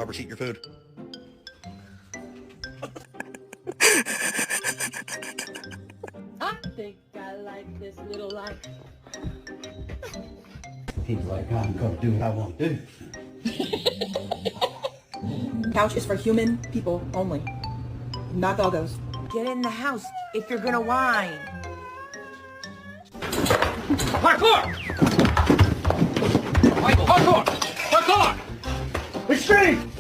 robbers eat your food. I think I like this little life. He's like, I'm gonna do what I want to do. Couch is for human people only, not doggos. Get in the house if you're gonna whine. Parkour! Michael, parkour! Parkour! Extreme!